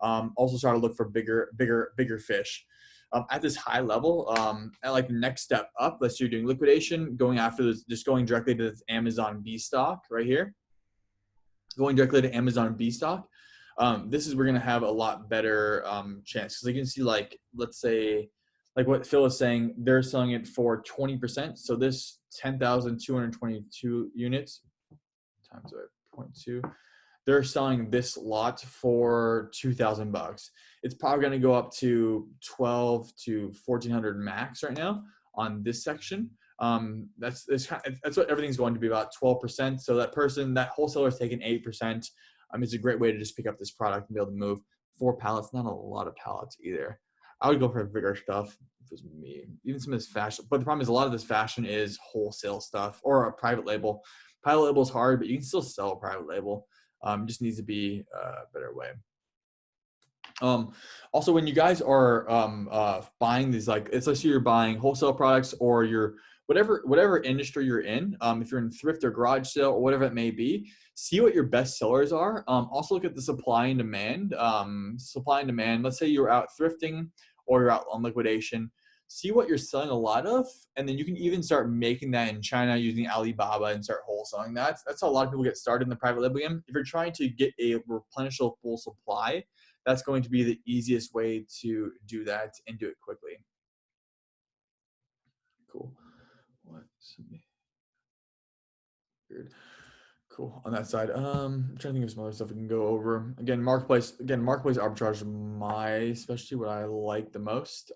Also try to look for bigger fish. At this high level, at like the next step up, let's say you're doing liquidation, going after this, just going directly to this Amazon B stock right here, going directly to Amazon B stock. This is, we're going to have a lot better chance. Because you can see, like, let's say, like what Phil was saying, they're selling it for 20%. So this 10,222 units times 0.2, they're selling this lot for $2,000. It's probably going to go up to 12 to 1,400 max right now on this section. That's what everything's going to be, about 12%. So that wholesaler is taking 8%. It's a great way to just pick up this product and be able to move 4 pallets. Not a lot of pallets either. I would go for bigger stuff if it was me. Even some of this fashion, but the problem is a lot of this fashion is wholesale stuff or a private label. Private label is hard, but you can still sell a private label. Just needs to be a better way. Also, when you guys are buying these, like, let's say you're buying wholesale products or you're whatever industry you're in, if you're in thrift or garage sale or whatever it may be, see what your best sellers are. Also look at the supply and demand. Let's say you're out thrifting or you're out on liquidation. See what you're selling a lot of, and then you can even start making that in China using Alibaba and start wholesaling that. That's how a lot of people get started in the private label game. If you're trying to get a replenishable full supply, that's going to be the easiest way to do that and do it quickly. Cool. Weird. Cool on that side. I'm trying to think of some other stuff we can go over. Again, marketplace arbitrage is my specialty, what I like the most.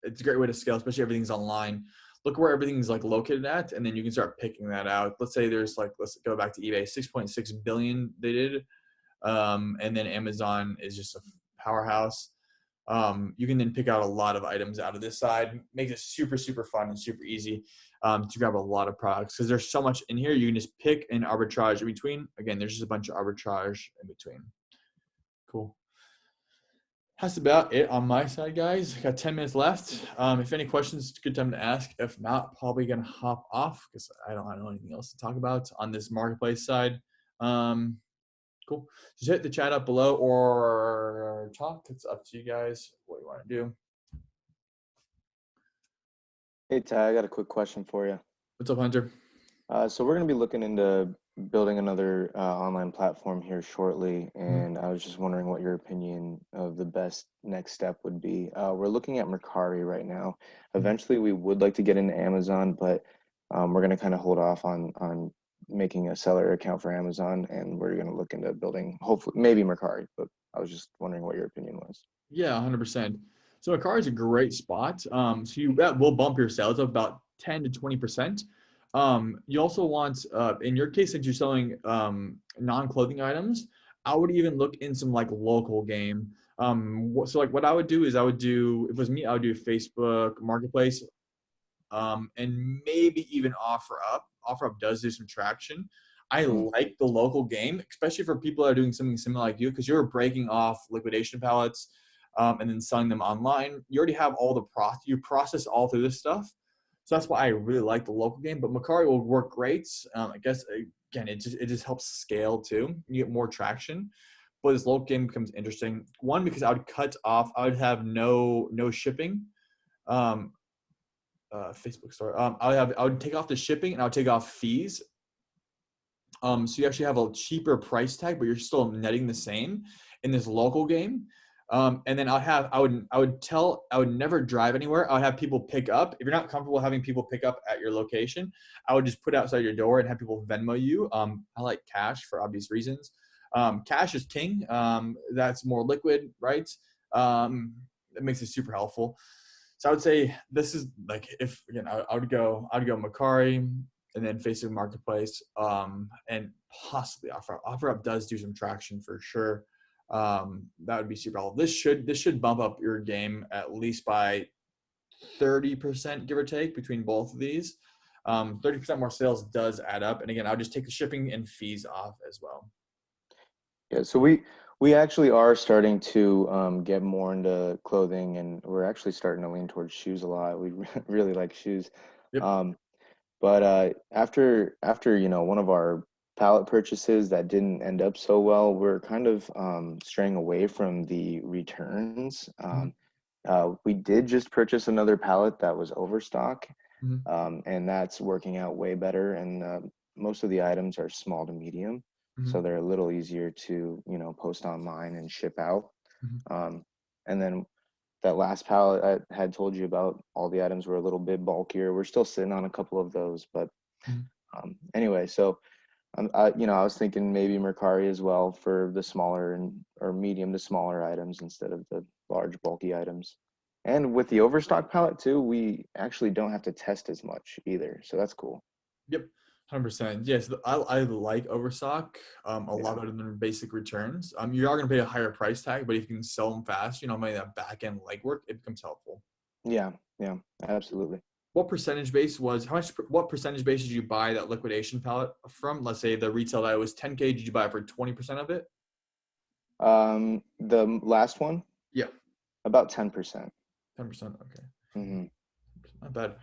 It's a great way to scale, especially everything's online. Look where everything's like located at, and then you can start picking that out. Let's say there's like, let's go back to eBay, 6.6 billion they did. And then Amazon is just a powerhouse. You can then pick out a lot of items out of this side. Makes it super, super fun and super easy to grab a lot of products because there's so much in here. You can just pick and arbitrage in between. Again, there's just a bunch of arbitrage in between. Cool. That's about it on my side, guys. Got 10 minutes left. If any questions, it's a good time to ask. If not, probably gonna hop off because I don't know anything else to talk about on this marketplace side. Cool. Just hit the chat up below or talk. It's up to you guys what you want to do. Hey, Ty, I got a quick question for you. What's up, Hunter? So we're going to be looking into building another online platform here shortly, and I was just wondering what your opinion of the best next step would be. We're looking at Mercari right now. Eventually, we would like to get into Amazon, but we're going to kind of hold off on making a seller account for Amazon, and we're going to look into building, hopefully, maybe Mercari, but I was just wondering what your opinion was. Yeah, 100%. So Mercari is a that will bump your sales up about 10 to 20%. You also want, in your case, since you're selling non-clothing items, I would even look in some like local game. So like what I would do is if it was me, I would do Facebook Marketplace, and maybe even OfferUp. OfferUp does do some traction. I like the local game, especially for people that are doing something similar like you, because you're breaking off liquidation pallets and then selling them online. You already have all you process all through this stuff. So that's why I really like the local game, but Mercari will work great. I guess, again, it just helps scale too. You get more traction, but this local game becomes interesting. One, because I would have no shipping. Facebook store. I would take off the shipping and I would take off fees. So you actually have a cheaper price tag, but you're still netting the same in this local game. And then I would never drive anywhere. I would have people pick up. If you're not comfortable having people pick up at your location, I would just put it outside your door and have people Venmo you. I like cash for obvious reasons. Cash is king. That's more liquid, right? It makes it super helpful. So I would say this is like, if again, I would go Mercari and then Facebook Marketplace, and possibly OfferUp. OfferUp does do some traction for sure. That would be super helpful. This should bump up your game at least by 30%, give or take, between both of these. 30% more sales does add up. And again, I'll just take the shipping and fees off as well. Yeah, so we actually are starting to get more into clothing, and we're actually starting to lean towards shoes a lot. We really like shoes. Yep. But after one of our pallet purchases that didn't end up so well, we're kind of straying away from the returns. We did just purchase another pallet that was overstock, and that's working out way better. And most of the items are small to medium, so they're a little easier to post online and ship out. And then that last pallet I had told you about, all the items were a little bit bulkier. We're still sitting on a couple of those, but anyway, so I was thinking maybe Mercari as well for the smaller or medium to smaller items instead of the large bulky items. And with the overstock pallet too, we actually don't have to test as much either, so that's cool. Yep. 100%. Yes, I like overstock a lot better than basic returns. You are going to pay a higher price tag, but if you can sell them fast, maybe that back end legwork, it becomes helpful. Yeah, absolutely. What percentage base did you buy that liquidation pallet from? Let's say the retail value was 10K. Did you buy it for 20% of it? The last one? Yeah. About 10%. 10%. Okay. Not bad.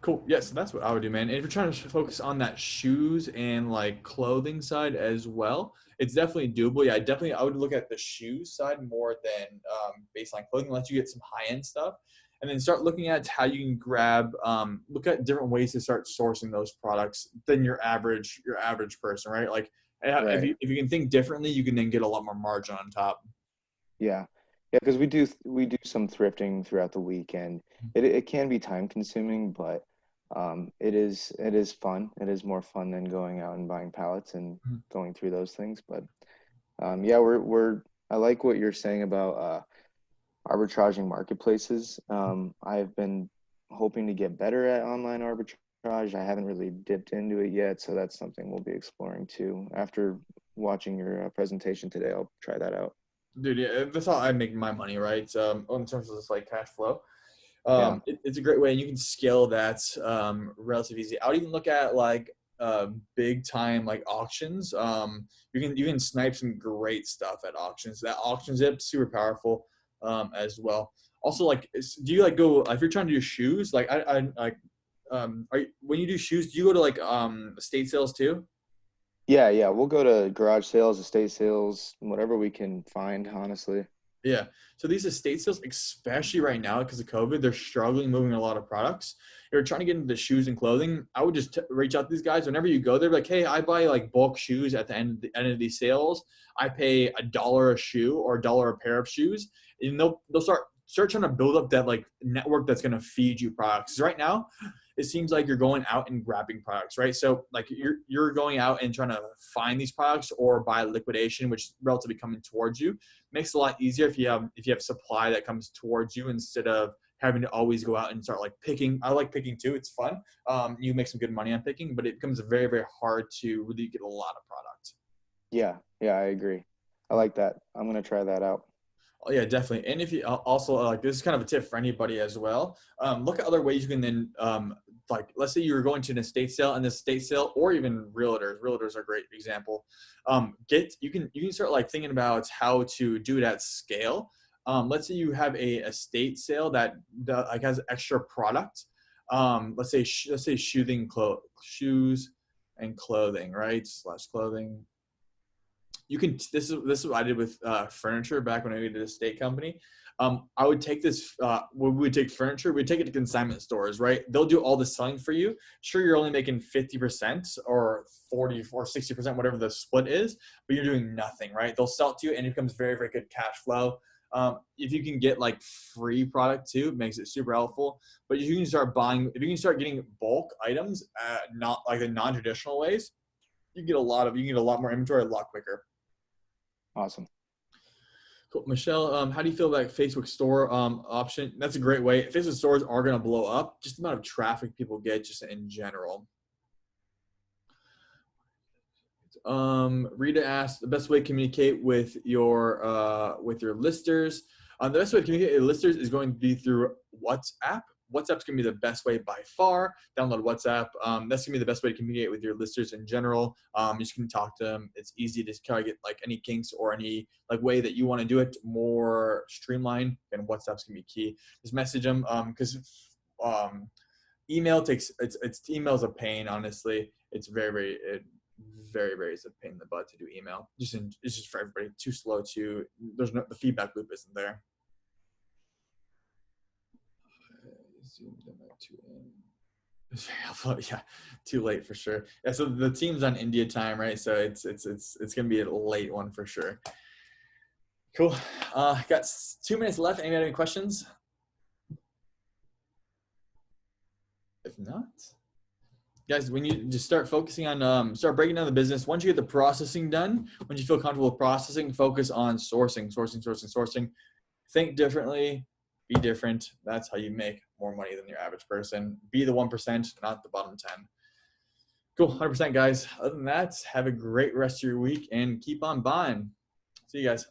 Cool. Yeah, so that's what I would do, man. And if you're trying to focus on that shoes and like clothing side as well, it's definitely doable. Yeah, I would look at the shoes side more than baseline clothing, unless you get some high-end stuff. And then start looking at how you can look at different ways to start sourcing those products than your average person, right? Like if you can think differently, you can then get a lot more margin on top. Yeah, because we do some thrifting throughout the weekend. It can be time consuming, but it is fun. It is more fun than going out and buying pallets and going through those things. But I like what you're saying about arbitraging marketplaces. I've been hoping to get better at online arbitrage. I haven't really dipped into it yet, so that's something we'll be exploring too. After watching your presentation today, I'll try that out. Dude, yeah, that's how I make my money, right? In terms of this like cash flow. It's a great way, and you can scale that relatively easy. I would even look at like big time like auctions. You can snipe some great stuff at auctions. That auction zip, super powerful as well. Also, like, do you like go if you're trying to do shoes? Like, when you do shoes, do you go to like estate sales too? Yeah, we'll go to garage sales, estate sales, whatever we can find, honestly. Yeah. So these estate sales, especially right now because of COVID, they're struggling moving a lot of products. If you're trying to get into shoes and clothing, I would just reach out to these guys. Whenever you go, they're like, hey, I buy like bulk shoes at the end of these sales. I pay $1 a shoe or $1 a pair of shoes. And they'll start trying to build up that like network that's going to feed you products. Right now, it seems like you're going out and grabbing products, right? So like you're going out and trying to find these products or buy liquidation, which is relatively coming towards you. Makes it a lot easier if you have supply that comes towards you instead of having to always go out and start like picking. I like picking too. It's fun. You make some good money on picking, but it becomes very, very hard to really get a lot of product. Yeah, I agree. I like that. I'm going to try that out. Oh, yeah, definitely. And if you also like, this is kind of a tip for anybody as well. Look at other ways you can then like, let's say you're going to an estate sale, and the estate sale, or even realtors are a great example. You can start like thinking about how to do it at scale. Let's say you have a estate sale that like has extra product. Let's say shoes and clothing, right? / clothing. You can. This is what I did with furniture back when I did a estate company. I would take this. We would take furniture. We'd take it to consignment stores, right? They'll do all the selling for you. Sure, you're only making 50% or 40 or 60%, whatever the split is, but you're doing nothing, right? They'll sell it to you, and it becomes very, very good cash flow. If you can get like free product too, it makes it super helpful. But if you can start buying, if you can start getting bulk items, not like the non-traditional ways, you can get a lot more inventory a lot quicker. Awesome. Cool. Michelle, how do you feel about Facebook store option? That's a great way. Facebook stores are going to blow up. Just the amount of traffic people get just in general. Rita asked the best way to communicate with your listers. The best way to communicate with listers is going to be through WhatsApp. WhatsApp's going to be the best way by far. Download WhatsApp. That's going to be the best way to communicate with your listers in general. You just can talk to them. It's easy to kind of get like any kinks or any like way that you want to do it more streamlined. And WhatsApp's going to be key. Just message them because email email's a pain. Honestly, it's very is a pain in the butt to do email. It's just for everybody too slow. The feedback loop isn't there. Yeah, too late for sure. Yeah, so the team's on India time, right? So it's gonna be a late one for sure. Cool. Got 2 minutes left. Anybody have any questions? If not, guys, when you just start focusing on start breaking down the business, once you get the processing done, once you feel comfortable with processing, focus on sourcing. Think differently. Be different. That's how you make more money than your average person. Be the 1%, not the bottom 10. Cool, 100% guys. Other than that, have a great rest of your week and keep on buying. See you guys.